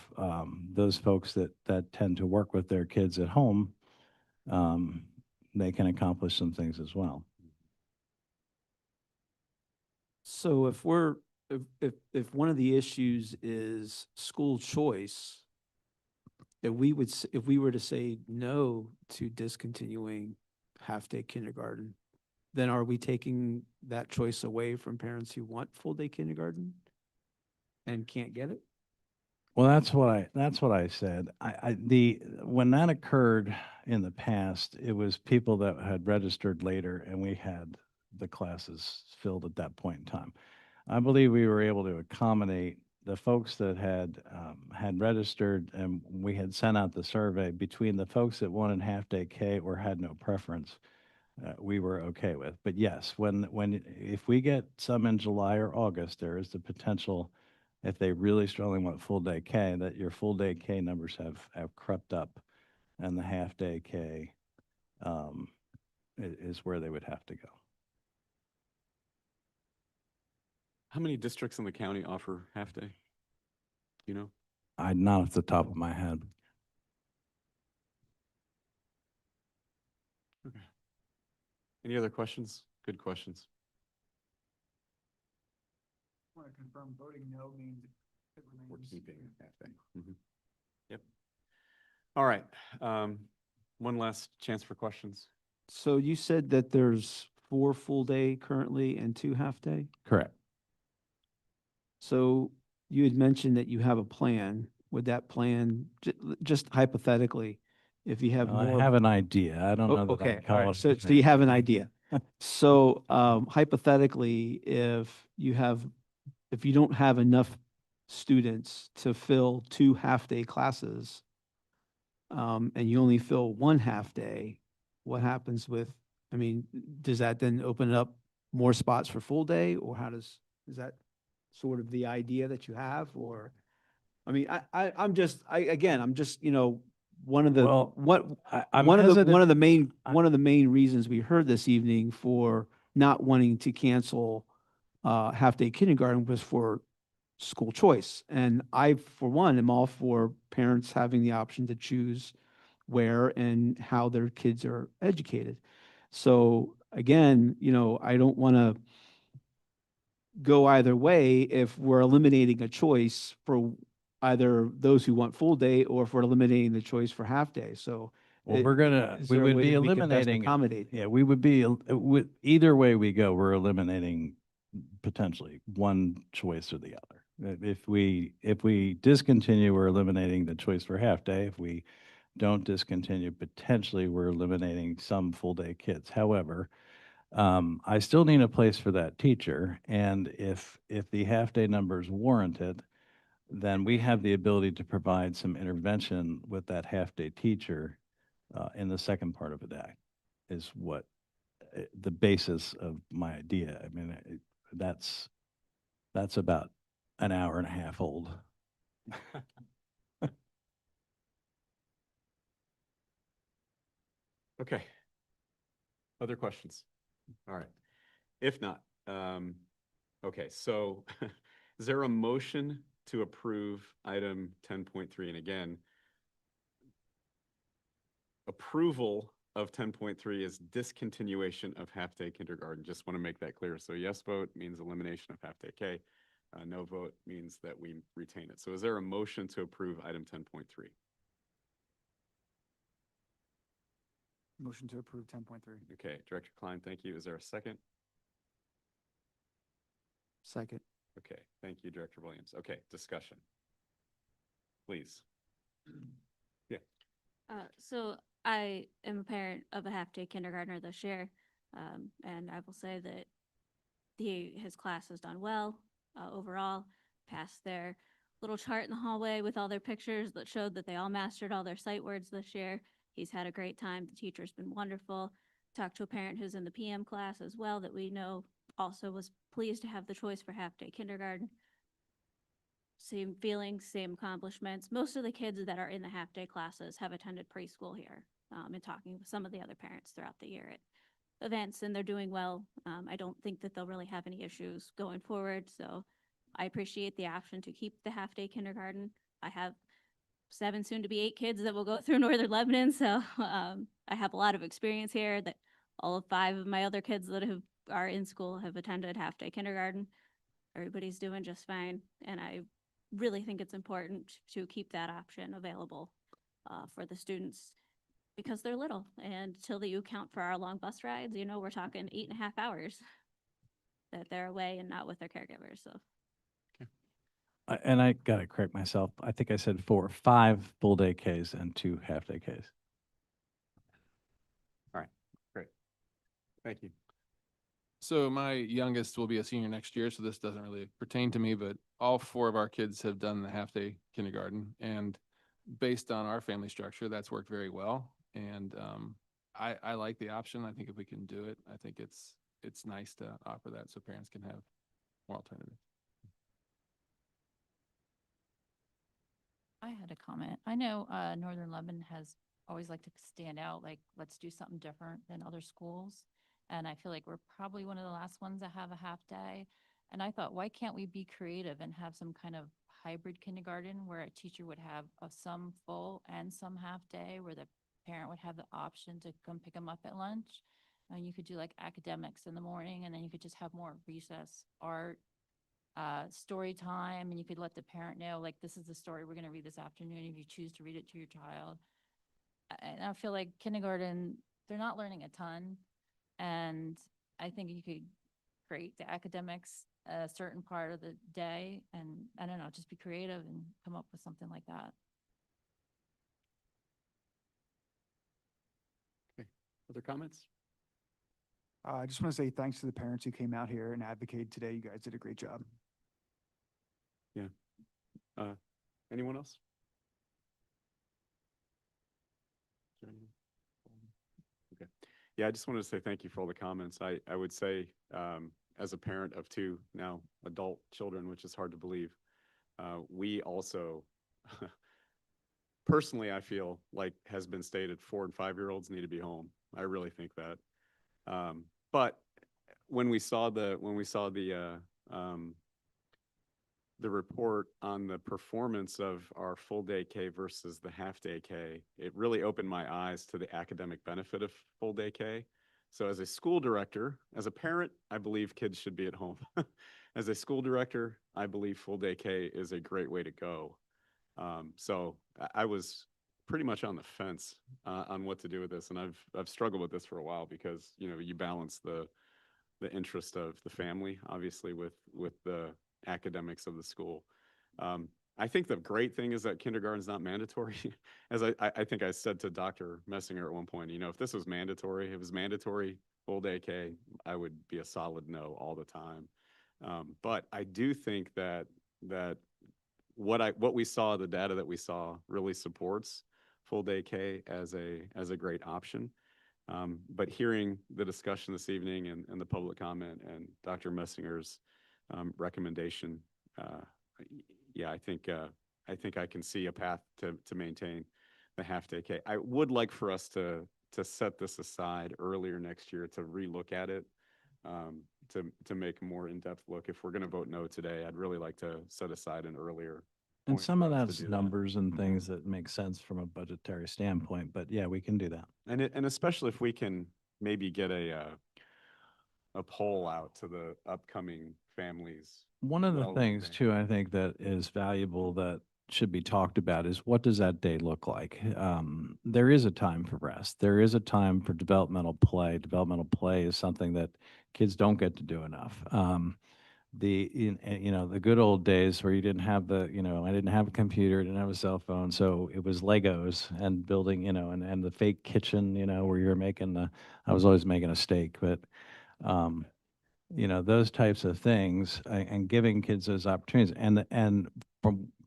those folks that tend to work with their kids at home. They can accomplish some things as well. So if one of the issues is school choice, if we were to say no to discontinuing half-day kindergarten, then are we taking that choice away from parents who want full-day kindergarten and can't get it? Well, that's what I said. When that occurred in the past, it was people that had registered later and we had the classes filled at that point in time. I believe we were able to accommodate the folks that had registered, and we had sent out the survey between the folks that wanted half-day K or had no preference. We were okay with. But yes, if we get some in July or August, there is the potential, if they really strongly want full day K, that your full day K numbers have crept up, and the half day K is where they would have to go. How many districts in the county offer half-day? Do you know? Not off the top of my head. Okay. Any other questions? Good questions. Want to confirm voting no means it We're remains. keeping half-day. Yep. All right. One last chance for questions. So you said that there's 4 full-day currently and 2 half-day? Correct. So you had mentioned that you have a plan. Would that plan, just hypothetically, if you have I more? have an idea. I don't Oh, know that okay, I'd all call right. it. So you have an idea. So hypothetically, if you don't have enough students to fill 2 half-day classes, and you only fill 1 half-day, what happens does that then open up more spots for full day, or is that sort of the idea that you have, or? I'm just, one of the, Well, I'm one of hesitant. the main reasons we heard this evening for not wanting to cancel half-day kindergarten was for school choice. And I, for one, am all for parents having the option to choose where and how their kids are educated. So again, I don't want to go either way if we're eliminating a choice for either those who want full day or if we're eliminating the choice for half day. So Well, is we there a would way be that we can best eliminating. accommodate? Yeah, we would be, either way we go, we're eliminating potentially one choice or the other. If we discontinue, we're eliminating the choice for half day. If we don't discontinue, potentially we're eliminating some full day kids. However, I still need a place for that teacher, and if the half day numbers warrant it, then we have the ability to provide some intervention with that half day teacher in the second part of the day, is what the basis of my idea. I mean, that's about an hour and a half old. Okay. Other questions? All right. If not, okay, so is there a motion to approve item 10.3? And again, approval of 10.3 is discontinuation of half-day kindergarten. Just want to make that clear. So yes vote means elimination of half-day K. No vote means that we retain it. So is there a motion to approve item 10.3? Motion to approve 10.3. Okay, Director Klein, thank you. Is there a second? Second. Okay, thank you, Director Williams. Okay, discussion. Please. So I am a parent of a half-day kindergartner this year, and I will say that his class has done well overall, passed their little chart in the hallway with all their pictures that showed that they all mastered all their sight words this year. He's had a great time. The teacher's been wonderful. Talked to a parent who's in the PM class as well that we know also was pleased to have the choice for half-day kindergarten. Same feelings, same accomplishments. Most of the kids that are in the half-day classes have attended preschool here, and talking with some of the other parents throughout the year at events, and they're doing well. I don't think that they'll really have any issues going forward, so I appreciate the option to keep the half-day kindergarten. I have 7, soon to be 8 kids that will go through Northern Lebanon, so I have a lot of experience here that all of 5 of my other kids that are in school have attended half-day kindergarten. Everybody's doing just fine, and I really think it's important to keep that option available for the students because they're little, and till that you account for our long bus rides, you know, we're talking 8.5 hours that they're away and not with their caregivers, so. And I gotta correct myself. I think I said 5 full day Ks and 2 half day Ks. All right, great. Thank you. So my youngest will be a senior next year, so this doesn't really pertain to me, but all 4 of our kids have done the half-day kindergarten. And based on our family structure, that's worked very well. And I like the option. I think if we can do it, I think it's nice to offer that so parents can have more alternatives. I had a comment. I know Northern Lebanon has always liked to stand out, like, let's do something different than other schools. And I feel like we're probably one of the last ones that have a half day. And I thought, why can't we be creative and have some kind of hybrid kindergarten where a teacher would have some full and some half day, where the parent would have the option to come pick them up at lunch? And you could do like academics in the morning, and then you could just have more recess, art, story time, and you could let the parent know, like, this is the story we're going to read this afternoon if you choose to read it to your child. And I feel like kindergarten, they're not learning a ton. And I think you could create the academics a certain part of the day, and I don't know, just be creative and come up with something like that. Okay, other comments? I just want to say thanks to the parents who came out here and advocated today. You guys did a great job. Anyone else? Okay. Yeah, I just wanted to say thank you for all the comments. I would say, as a parent of 2 now adult children, which is hard to believe, we also, personally, I feel like has been stated, 4 and 5-year-olds need to be home. I really think that. But when we saw the report on the performance of our full day K versus the half day K, it really opened my eyes to the academic benefit of full day K. So as a school director, as a parent, I believe kids should be at home. As a school director, I believe full day K is a great way to go. So I was pretty much on the fence on what to do with this, and I've struggled with this for a while because, you know, you balance the interest of the family, obviously, with the academics of the school. I think the great thing is that kindergarten's not mandatory. As I think I said to Dr. Messinger at one point, you know, if this was mandatory, if it was mandatory full day K, I would be a solid no all the time. But I do think that what we saw, the data that we saw, really supports full day K as a great option. But hearing the discussion this evening and the public comment and Dr. Messinger's recommendation, yeah, I think I can see a path to maintain the half day K. I would like for us to set this aside earlier next year to relook at it, to make a more in-depth look. If we're going to vote no today, I'd really like to set aside an earlier And point some for of us to that's do that. numbers and things that make sense from a budgetary standpoint, but yeah, we can do that. And especially if we can maybe get a poll out to the upcoming families. One of the well in things advance. too, I think that is valuable that should be talked about is what does that day look like? There is a time for rest. There is a time for developmental play. Developmental play is something that kids don't get to do enough. The good old days where you didn't have I didn't have a computer, didn't have a cell phone, so it was Legos and building, and the fake kitchen, where you're I was always making a steak, but those types of things, and giving kids those opportunities, and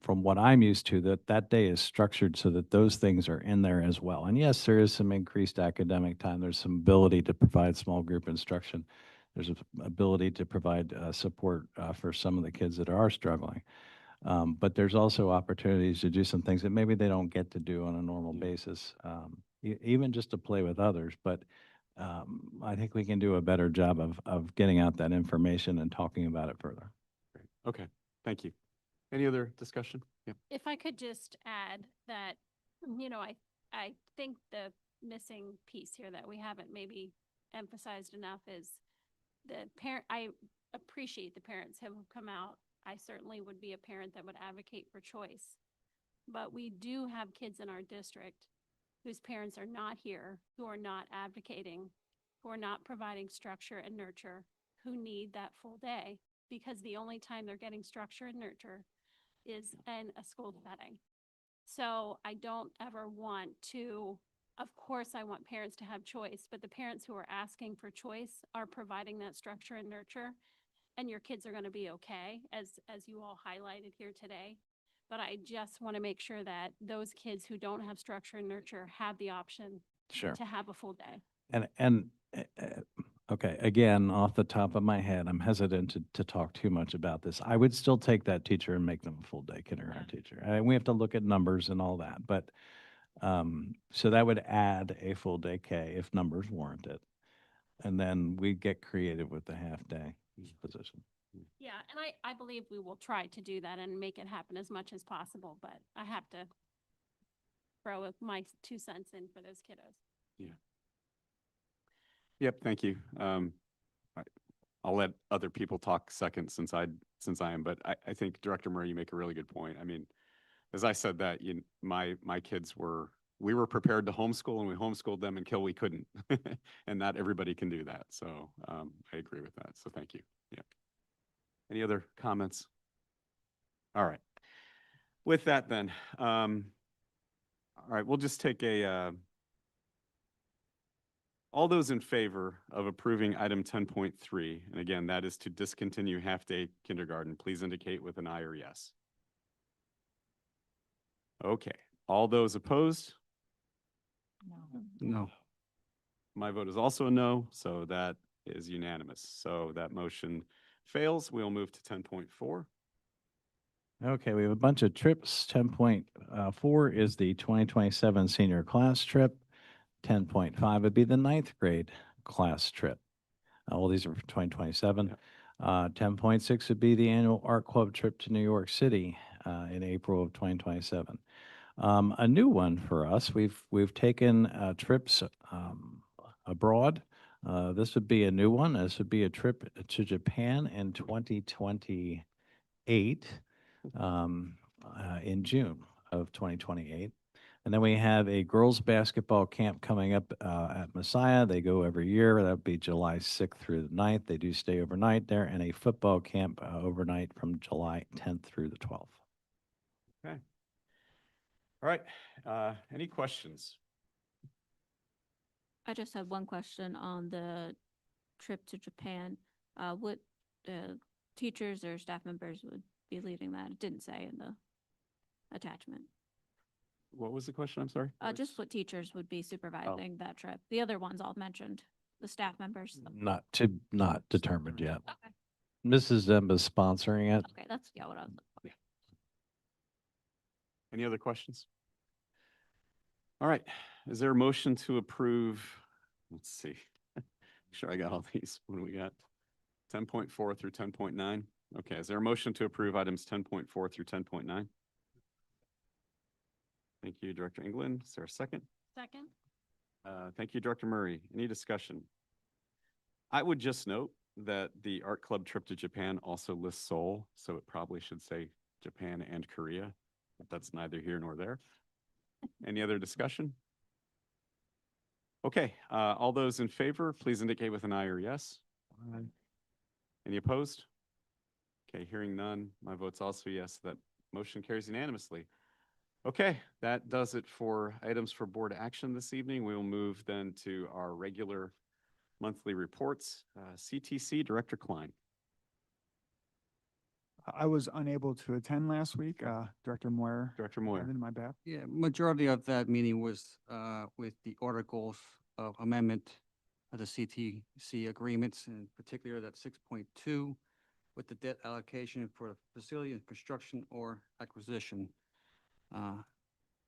from what I'm used to, that day is structured so that those things are in there as well. And yes, there is some increased academic time. There's some ability to provide small group instruction. There's a ability to provide support for some of the kids that are struggling. But there's also opportunities to do some things that maybe they don't get to do on a normal basis, even just to play with others. But I think we can do a better job of getting out that information and talking about it further. Great. Okay, thank you. Any other discussion? Yeah. If I could just add that, I think the missing piece here that we haven't maybe emphasized enough is the parent. I appreciate the parents who have come out. I certainly would be a parent that would advocate for choice. But we do have kids in our district whose parents are not here, who are not advocating, who are not providing structure and nurture, who need that full day because the only time they're getting structure and nurture is in a school setting. So I don't ever want to, of course, I want parents to have choice, but the parents who are asking for choice are providing that structure and nurture, and your kids are going to be okay, as you all highlighted here today. But I just want to make sure that those kids who don't have structure and nurture have the option Sure. to have a full day. Okay, again, off the top of my head, I'm hesitant to talk too much about this. I would still take that teacher and make them a full day kindergarten teacher. And we have to look at numbers and all that, but so that would add a full day K if numbers warrant it. And then we get creative with the half day position. Yeah, and I believe we will try to do that and make it happen as much as possible, but I have to throw my 2 cents in for those kiddos. Yeah. Yep, thank you. I'll let other people talk second since I am, but I think Director Murray, you make a really good point. I mean, as I said that, my kids we were prepared to homeschool and we homeschooled them until we couldn't. And not everybody can do that. So I agree with that. So thank you. Yeah. Any other comments? All right. With that then, all right, we'll just take all those in favor of approving item 10.3, and again, that is to discontinue half-day kindergarten, please indicate with an aye or yes. Okay, all those opposed? No. My vote is also a no, so that is unanimous. So that motion fails. We'll move to 10.4. Okay, we have a bunch of trips. 10.4 is the 2027 senior class trip. 10.5 would be the ninth grade class trip. All these are for 2027. 10.6 would be the annual art club trip to New York City in April of 2027. A new one for us, we've taken trips abroad. This would be a new one. This would be a trip to Japan in 2028, in June of 2028. And then we have a girls' basketball camp coming up at Messiah. They go every year. That would be July 6th through the 9th. They do stay overnight there, and a football camp overnight from July 10th through the 12th. Okay. All right. Any questions? I just have one question on the trip to Japan. What teachers or staff members would be leading that? It didn't say in the attachment. What was the question? I'm sorry. Just what teachers would be supervising that trip. The other ones all mentioned, the staff members. Not determined yet. Okay. Mrs. Zemba's sponsoring it. Okay, that's what I was. Any other questions? All right. Is there a motion to approve? Let's see. Make sure I got all these. What do we got? 10.4 through 10.9. Okay. Is there a motion to approve items 10.4 through 10.9? Thank you, Director England. Is there a second? Second? Thank you, Director Murray. Any discussion? I would just note that the art club trip to Japan also lists Seoul, so it probably should say Japan and Korea. But that's neither here nor there. Any other discussion? Okay, all those in favor, please indicate with an aye or yes. Aye. Any opposed? Okay, hearing none, my vote's also yes, that motion carries unanimously. Okay, that does it for items for board action this evening. We will move then to our regular monthly reports. CTC Director Klein. I was unable to attend last week. Director Moyer. Director Moyer. My bad. Yeah, majority of that meeting was with the articles of amendment of the CTC agreements, in particular that 6.2 with the debt allocation for facility and construction or acquisition.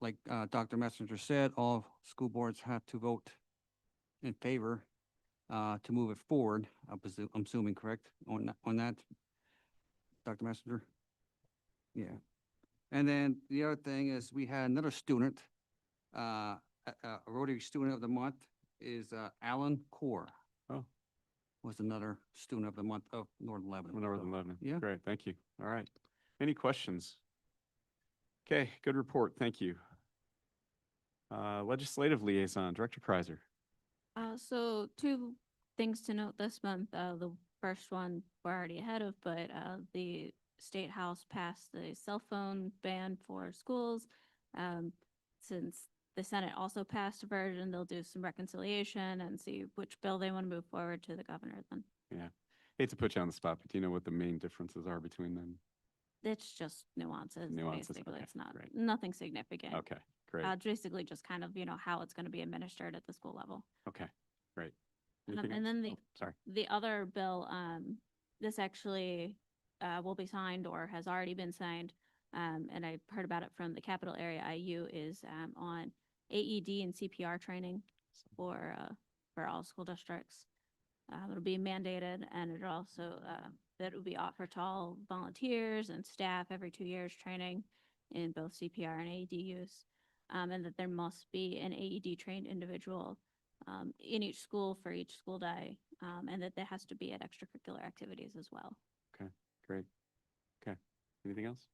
Like Dr. Messenger said, all school boards have to vote in favor to move it forward. I'm assuming correct on that, Dr. Messenger? Yeah. And then the other thing is we had another student, a Rotary Student of the Month is Alan Core. Oh. Was another Student of the Month of Northern Lebanon. Northern Lebanon. Yeah. Great, thank you. All right. Any questions? Okay, good report. Thank you. Legislative Liaison, Director Kreiser. So two things to note this month. The first one we're already ahead of, but the State House passed the cell phone ban for schools. Since the Senate also passed a version, they'll do some reconciliation and see which bill they want to move forward to the governor then. Yeah. Hate to put you on the spot, but do you know what the main differences are between them? It's just nuances, Nuances, basically. okay, It's not, great. nothing significant. Okay, great. Basically just kind of, how it's going to be administered at the school level. Okay, great. And Anything then else? Oh, sorry. the other bill, this actually will be signed or has already been signed. And I heard about it from the Capital Area IU is on AED and CPR training for all school districts. It'll be mandated, and it also that will be offered to all volunteers and staff every 2 years training in both CPR and AED use, and that there must be an AED trained individual in each school for each school day, and that there has to be at extracurricular activities as well. Okay, great. Okay, anything else?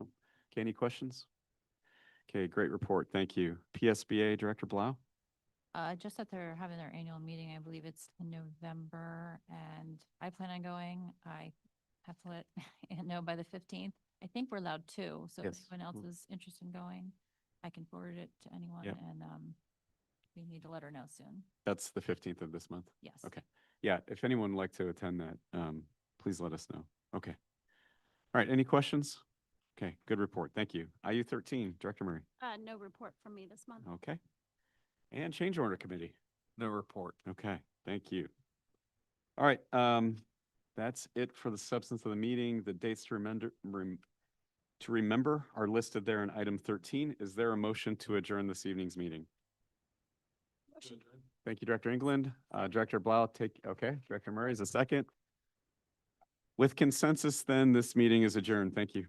No. Okay, any questions? Okay, great report. Thank you. PSBA Director Blau. Just that they're having their annual meeting, I believe it's in November, and I plan on going. I have to let Ann know by the 15th. I think we're allowed two, so if Yes. anyone else is interested in going, I can forward it to anyone, Yep. and we need to let her know soon. That's the 15th of this month. Yes. Okay. Yeah, if anyone would like to attend that, please let us know. Okay. All right, any questions? Okay, good report. Thank you. IU 13, Director Murray. No report from me this month. Okay. And Change Order Committee. No report. Okay, thank you. All right, that's it for the substance of the meeting. The dates to remember are listed there in item 13. Is there a motion to adjourn this evening's meeting? Thank you, Director England. Director Blau, okay, Director Murray is a second. With consensus, then, this meeting is adjourned. Thank you.